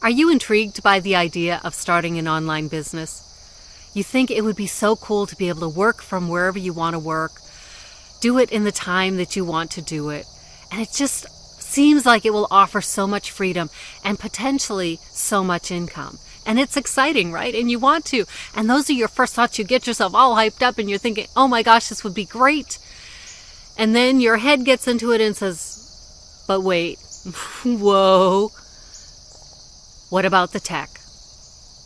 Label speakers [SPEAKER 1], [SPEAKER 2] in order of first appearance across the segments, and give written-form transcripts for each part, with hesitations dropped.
[SPEAKER 1] Are you intrigued by the idea of starting an online business? You think it would be so cool to be able to work from wherever you want to work, do it in the time that you want to do it, and it just seems like it will offer so much freedom and potentially so much income. And it's exciting, right? And you want to. And those are your first thoughts. You get yourself all hyped up and you're thinking, oh my gosh, this would be great. And then your head gets into it and says, but wait, whoa, what about the tech?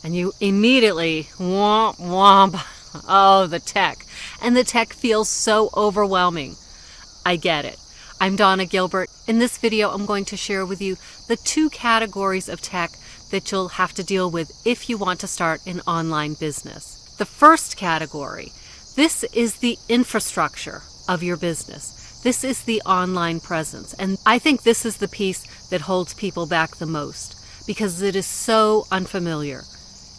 [SPEAKER 1] And you immediately, womp, womp, oh, the tech. And the tech feels so overwhelming. I get it. I'm Donna Gilbert. In this video, I'm going to share with you the 2 categories of tech that you'll have to deal with if you want to start an online business. The first category, this is the infrastructure of your business. This is the online presence. And I think this is the piece that holds people back the most because it is so unfamiliar.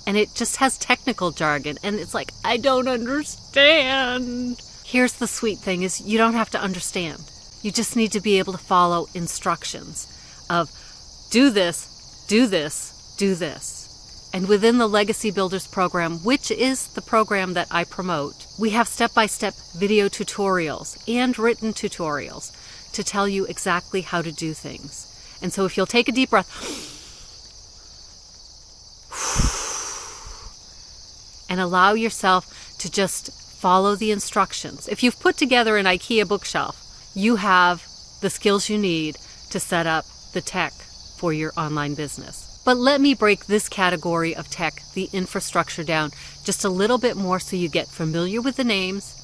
[SPEAKER 1] And it just has technical jargon. And it's like, I don't understand. Here's the sweet thing is you don't have to understand. You just need to be able to follow instructions of do this, do this, do this. And within the Legacy Builders program, which is the program that I promote, we have step-by-step video tutorials and written tutorials to tell you exactly how to do things. And so if you'll take a deep breath and allow yourself to just follow the instructions. If you've put together an IKEA bookshelf, you have the skills you need to set up the tech for your online business. But let me break this category of tech, the infrastructure, down just a little bit more so you get familiar with the names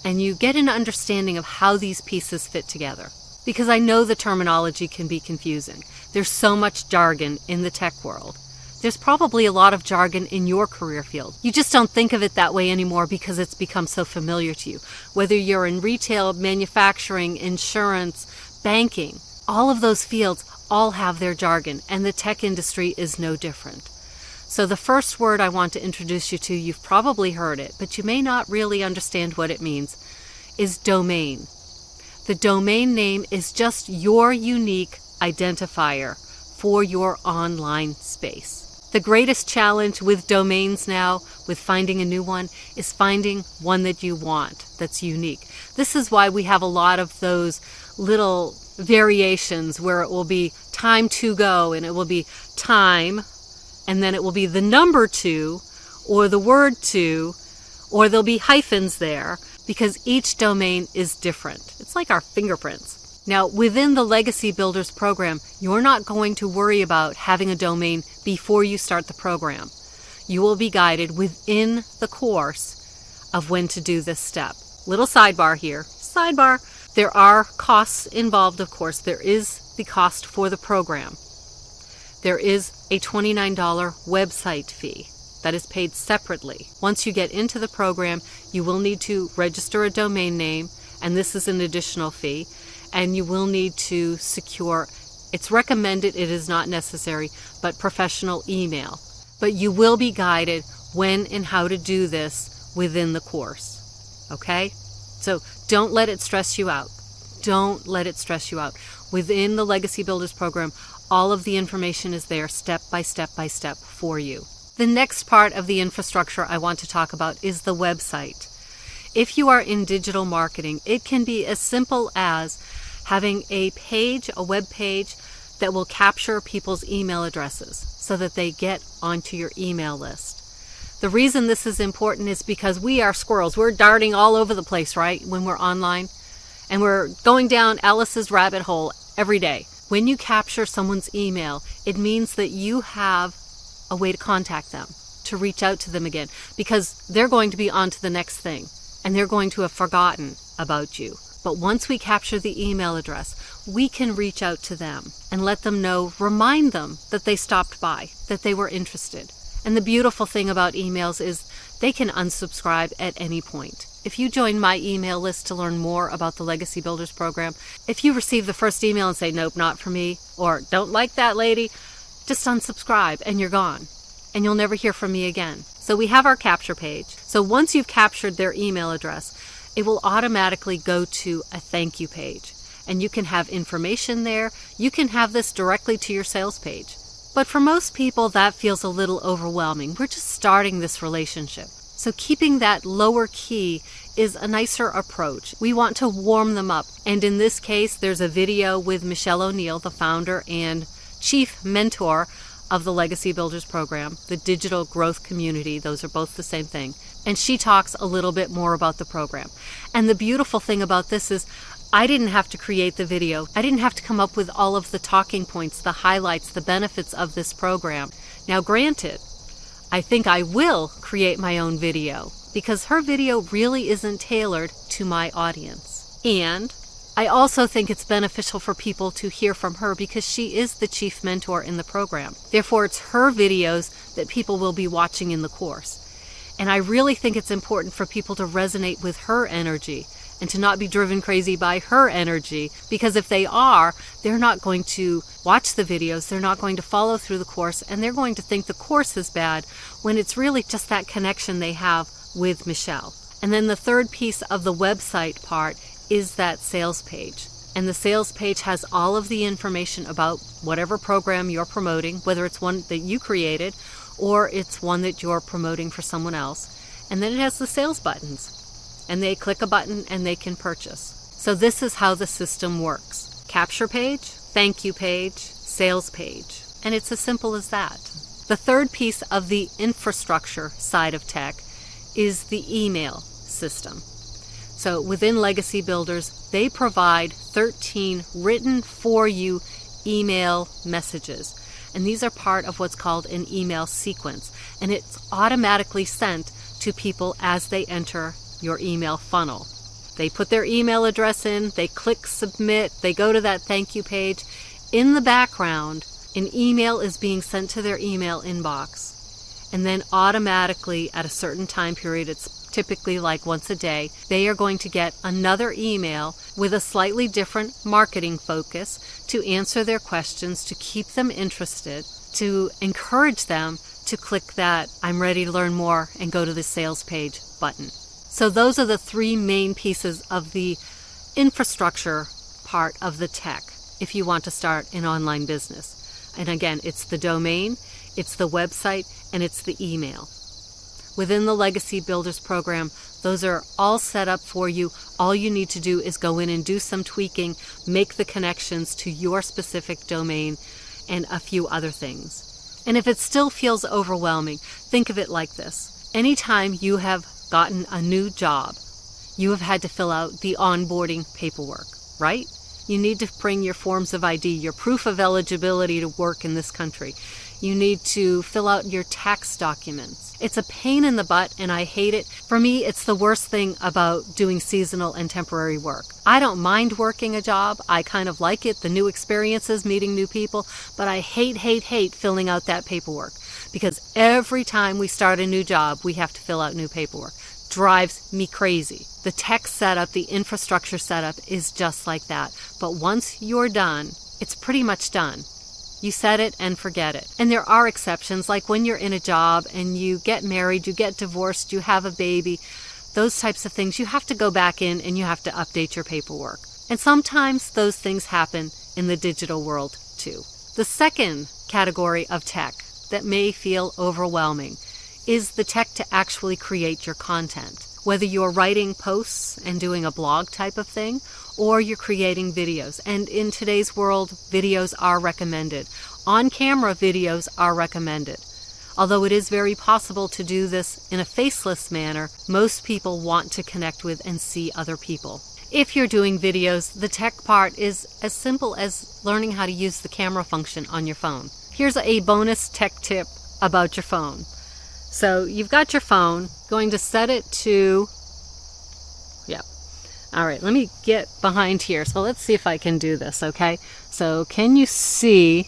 [SPEAKER 1] and you get an understanding of how these pieces fit together. Because I know the terminology can be confusing. There's so much jargon in the tech world. There's probably a lot of jargon in your career field. You just don't think of it that way anymore because it's become so familiar to you. Whether you're in retail, manufacturing, insurance, banking, all of those fields all have their jargon, and the tech industry is no different. So the first word I want to introduce you to, you've probably heard it, but you may not really understand what it means, is domain. The domain name is just your unique identifier for your online space. The greatest challenge with domains now, with finding a new one, is finding one that you want, that's unique. This is why we have a lot of those little variations where it will be time to go and it will be time and then it will be the number 2 or the word 2 or there'll be hyphens there because each domain is different. It's like our fingerprints. Now, within the Legacy Builders program, you're not going to worry about having a domain before you start the program. You will be guided within the course of when to do this step. Little sidebar here. Sidebar. There are costs involved, of course. There is the cost for the program. There is a $29 website fee that is paid separately. Once you get into the program, you will need to register a domain name, and this is an additional fee. And you will need to secure, it's recommended, it is not necessary, but professional email. But you will be guided when and how to do this within the course. Okay? So don't let it stress you out. Don't let it stress you out. Within the Legacy Builders program, all of the information is there step by step by step for you. The next part of the infrastructure I want to talk about is the website. If you are in digital marketing, it can be as simple as having a page, a web page, that will capture people's email addresses so that they get onto your email list. The reason this is important is because we are squirrels. We're darting all over the place, right, when we're online. And we're going down Alice's rabbit hole every day. When you capture someone's email, it means that you have a way to contact them, to reach out to them again, because they're going to be on to the next thing. And they're going to have forgotten about you. But once we capture the email address, we can reach out to them and let them know, remind them that they stopped by, that they were interested. And the beautiful thing about emails is they can unsubscribe at any point. If you join my email list to learn more about the Legacy Builders program, if you receive the first email and say, nope, not for me, or don't like that lady, just unsubscribe and you're gone. And you'll never hear from me again. So we have our capture page. So once you've captured their email address, it will automatically go to a thank you page. And you can have information there. You can have this directly to your sales page. But for most people, that feels a little overwhelming. We're just starting this relationship. So keeping that lower key is a nicer approach. We want to warm them up. And in this case, there's a video with Michelle O'Neill, the founder and chief mentor of the Legacy Builders program, the digital growth community. Those are both the same thing. And she talks a little bit more about the program. And the beautiful thing about this is I didn't have to create the video. I didn't have to come up with all of the talking points, the highlights, the benefits of this program. Now, granted, I think I will create my own video because her video really isn't tailored to my audience. And I also think it's beneficial for people to hear from her because she is the chief mentor in the program. Therefore, it's her videos that people will be watching in the course. And I really think it's important for people to resonate with her energy and to not be driven crazy by her energy, because if they are, they're not going to watch the videos, they're not going to follow through the course, and they're going to think the course is bad when it's really just that connection they have with Michelle. And then the third piece of the website part is that sales page. And the sales page has all of the information about whatever program you're promoting, whether it's one that you created or it's one that you're promoting for someone else. And then it has the sales buttons. And they click a button and they can purchase. So this is how the system works. Capture page, thank you page, sales page. And it's as simple as that. The third piece of the infrastructure side of tech is the email system. So within Legacy Builders, they provide 13 written for you email messages. And these are part of what's called an email sequence. And it's automatically sent to people as they enter your email funnel. They put their email address in, they click submit, they go to that thank you page. In the background, an email is being sent to their email inbox. And then automatically at a certain time period, it's typically like once a day, they are going to get another email with a slightly different marketing focus to answer their questions, to keep them interested, to encourage them to click that I'm ready to learn more and go to the sales page button. So those are the three main pieces of the infrastructure part of the tech if you want to start an online business. And again, it's the domain, it's the website, and it's the email. Within the Legacy Builders program, those are all set up for you. All you need to do is go in and do some tweaking, make the connections to your specific domain, and a few other things. And if it still feels overwhelming, think of it like this. Anytime you have gotten a new job, you have had to fill out the onboarding paperwork, right? You need to bring your forms of ID, your proof of eligibility to work in this country. You need to fill out your tax documents. It's a pain in the butt and I hate it. For me, it's the worst thing about doing seasonal and temporary work. I don't mind working a job. I kind of like it, the new experiences, meeting new people, but I hate filling out that paperwork because every time we start a new job, we have to fill out new paperwork. Drives me crazy. The tech setup, the infrastructure setup is just like that. But once you're done, it's pretty much done. You set it and forget it. And there are exceptions, like when you're in a job and you get married, you get divorced, you have a baby, those types of things, you have to go back in and you have to update your paperwork. And sometimes those things happen in the digital world too. The second category of tech that may feel overwhelming is the tech to actually create your content. Whether you're writing posts and doing a blog type of thing, or you're creating videos. And in today's world, videos are recommended. On-camera videos are recommended. Although it is very possible to do this in a faceless manner, most people want to connect with and see other people. If you're doing videos, the tech part is as simple as learning how to use the camera function on your phone. Here's a bonus tech tip about your phone. So you've got your phone, going to set it to, all right, let me get behind here. So let's see if I can do this, okay? So can you see,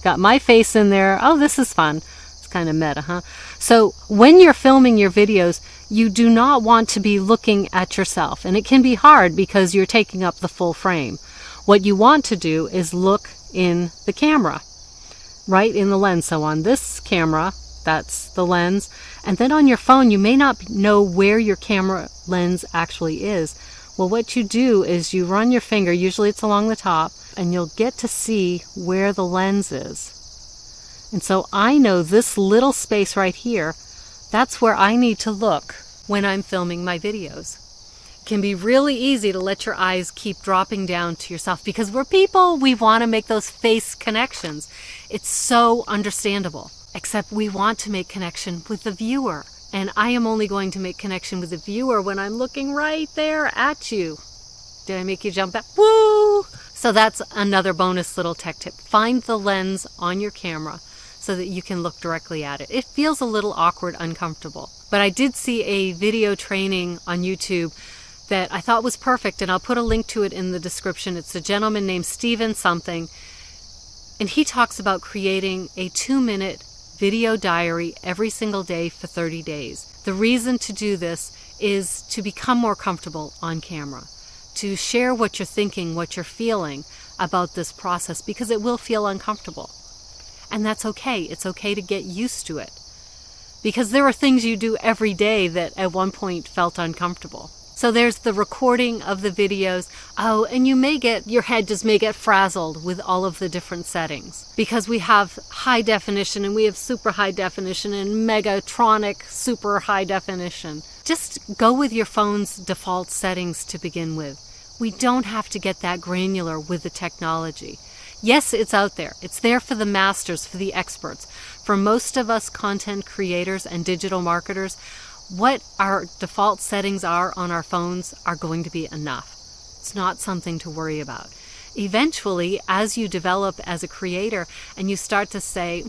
[SPEAKER 1] got my face in there. Oh, this is fun. It's kind of meta, huh? So when you're filming your videos, you do not want to be looking at yourself. And it can be hard because you're taking up the full frame. What you want to do is look in the camera, right in the lens. So on this camera, that's the lens. And then on your phone, you may not know where your camera lens actually is. Well, what you do is you run your finger, usually it's along the top, and you'll get to see where the lens is. And so I know this little space right here, that's where I need to look when I'm filming my videos. It can be really easy to let your eyes keep dropping down to yourself because we're people, we want to make those face connections. It's so understandable, except we want to make connection with the viewer. And I am only going to make connection with the viewer when I'm looking right there at you. Did I make you jump back? Woo! So that's another bonus little tech tip. Find the lens on your camera so that you can look directly at it. It feels a little awkward, uncomfortable. But I did see a video training on YouTube that I thought was perfect, and I'll put a link to it in the description. It's a gentleman named Steven something, and he talks about creating a 2-minute video diary every single day for 30 days. The reason to do this is to become more comfortable on camera, to share what you're thinking, what you're feeling about this process, because it will feel uncomfortable. And that's okay. It's okay to get used to it, because there are things you do every day that at one point felt uncomfortable. So there's the recording of the videos. Oh, and your head just may get frazzled with all of the different settings, because we have high definition and we have super high definition and Megatronic super high definition. Just go with your phone's default settings to begin with. We don't have to get that granular with the technology. Yes, it's out there. It's there for the masters, for the experts. For most of us content creators and digital marketers, what our default settings are on our phones are going to be enough. It's not something to worry about. Eventually, as you develop as a creator and you start to say,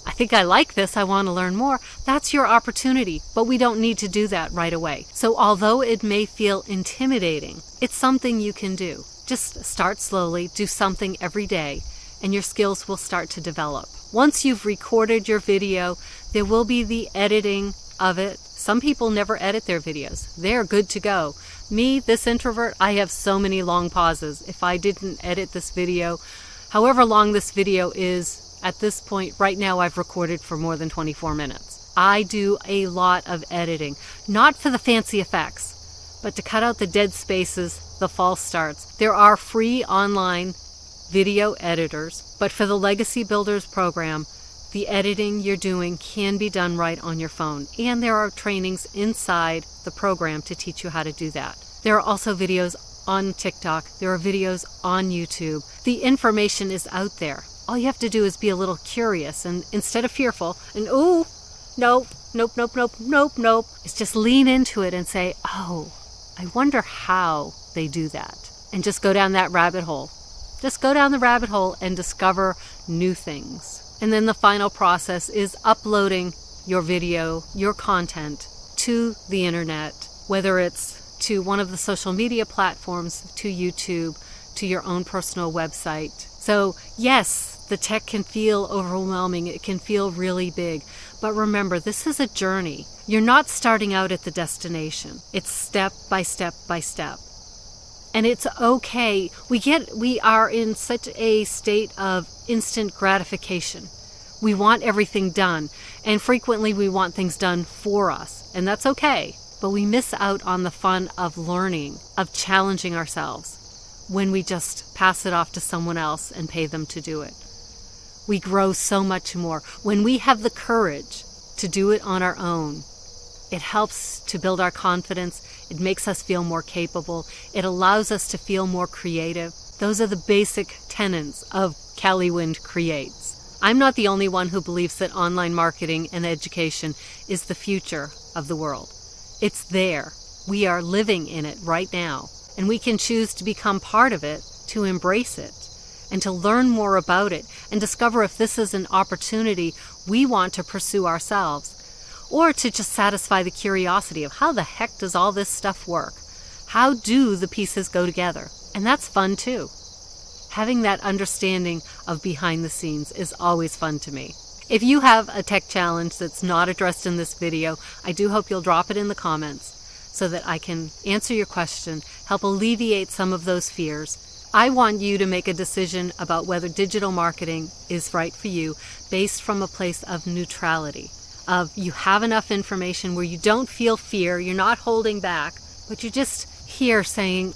[SPEAKER 1] I think I like this, I want to learn more, that's your opportunity, but we don't need to do that right away. So although it may feel intimidating, it's something you can do. Just start slowly, do something every day, and your skills will start to develop. Once you've recorded your video, there will be the editing of it. Some people never edit their videos. They're good to go. Me, this introvert, I have so many long pauses. If I didn't edit this video, however long this video is, at this point, right now I've recorded for more than 24 minutes. I do a lot of editing, not for the fancy effects, but to cut out the dead spaces, the false starts. There are free online video editors, but for the Legacy Builders program, the editing you're doing can be done right on your phone. And there are trainings inside the program to teach you how to do that. There are also videos on TikTok. There are videos on YouTube. The information is out there. All you have to do is be a little curious, and instead of fearful and nope, it's just lean into it and say, oh, I wonder how they do that. And just go down that rabbit hole. Just go down the rabbit hole and discover new things. And then the final process is uploading your video, your content to the internet, whether it's to one of the social media platforms, to YouTube, to your own personal website. So yes, the tech can feel overwhelming. It can feel really big. But remember, this is a journey. You're not starting out at the destination. It's step by step by step. And it's okay. We are in such a state of instant gratification. We want everything done. And frequently we want things done for us. And that's okay. But we miss out on the fun of learning, of challenging ourselves, when we just pass it off to someone else and pay them to do it. We grow so much more. When we have the courage to do it on our own, it helps to build our confidence. It makes us feel more capable. It allows us to feel more creative. Those are the basic tenets of Callie Wind Creates. I'm not the only one who believes that online marketing and education is the future of the world. It's there. We are living in it right now. And we can choose to become part of it, to embrace it, and to learn more about it, and discover if this is an opportunity we want to pursue ourselves, or to just satisfy the curiosity of how the heck does all this stuff work? How do the pieces go together? And that's fun too. Having that understanding of behind the scenes is always fun to me. If you have a tech challenge that's not addressed in this video, I do hope you'll drop it in the comments so that I can answer your question, help alleviate some of those fears. I want you to make a decision about whether digital marketing is right for you based from a place of neutrality, of you have enough information where you don't feel fear, you're not holding back, but you're just here saying,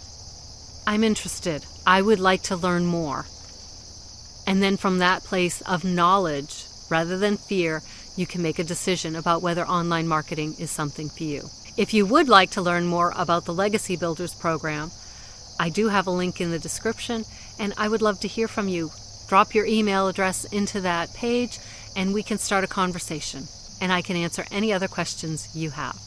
[SPEAKER 1] I'm interested, I would like to learn more. And then from that place of knowledge, rather than fear, you can make a decision about whether online marketing is something for you. If you would like to learn more about the Legacy Builders program, I do have a link in the description, and I would love to hear from you. Drop your email address into that page, and we can start a conversation, and I can answer any other questions you have.